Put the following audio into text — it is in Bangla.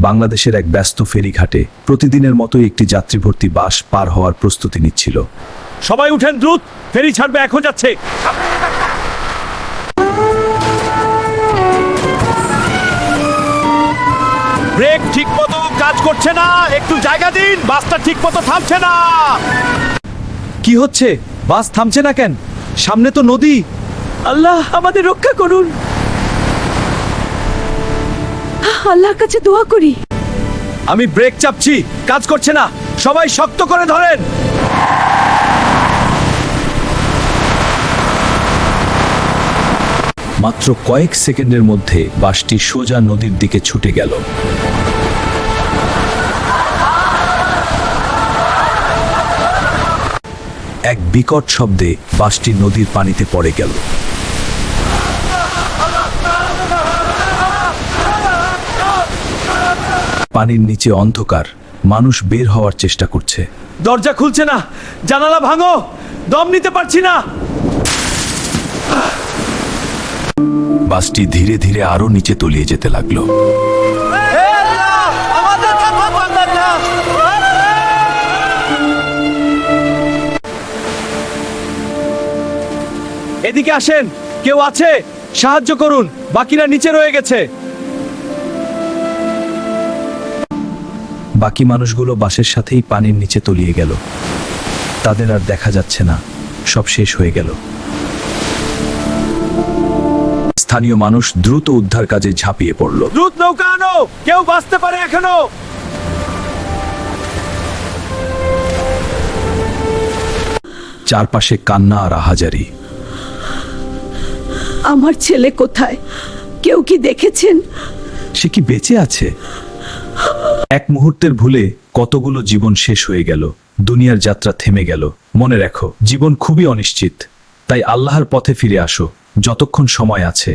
বাংলাদেশের এক ব্যস্ত ফেরিঘাটে প্রতিদিনের মতোই একটি যাত্রীভর্তি বাস পার হওয়ার প্রস্তুতি নিচ্ছিল। সবাই উঠেন দ্রুত, ফেরি ছাড়বে, এখন যাচ্ছে। ব্রেক ঠিক মতো কাজ করছে না, একটু জায়গা দিন, বাসটা ঠিক মতো থামছে না। কি হচ্ছে? বাস থামছে না কেন? সামনে তো নদী। আল্লাহ আমাদের রক্ষা করুন, আল্লাহর কাছে দোয়া করি। আমি ব্রেক চাপছি, কাজ করছে না, সবাই শক্ত করে ধরেন। মাত্র কয়েক সেকেন্ডের মধ্যে বাসটি সোজা নদীর দিকে ছুটে গেল। এক বিকট শব্দে বাসটি নদীর পানিতে পড়ে গেল। পানির নিচে অন্ধকার, মানুষ বের হওয়ার চেষ্টা করছে। দরজা খুলছে না, জানালা ভাঙো, দম নিতে পারছি না। বাসটি ধীরে ধীরে আরো নিচে তলিয়ে যেতে লাগলো। এদিকে আসেন, কেউ আছে? সাহায্য করুন, বাকিরা নিচে রয়ে গেছে। বাকি মানুষগুলো বাসের সাথেই পানির নিচে তলিয়ে গেল। তাদের আর দেখা যাচ্ছে না, সব শেষ হয়ে গেল। স্থানীয় মানুষ দ্রুত উদ্ধার কাজে ঝাঁপিয়ে পড়ল। দ্রুত নৌকা আনো, কেউ বাঁচতে পারে এখনো। চারপাশে কান্না আর আহাজারি। আমার ছেলে কোথায়? কেউ কি দেখেছেন? সে কি বেঁচে আছে? এক মুহূর্তের ভুলে কতগুলো জীবন শেষ হয়ে গেল, দুনিয়ার যাত্রা থেমে গেল। মনে রাখো, জীবন খুবই অনিশ্চিত, তাই আল্লাহর পথে ফিরে আসো যতক্ষণ সময় আছে।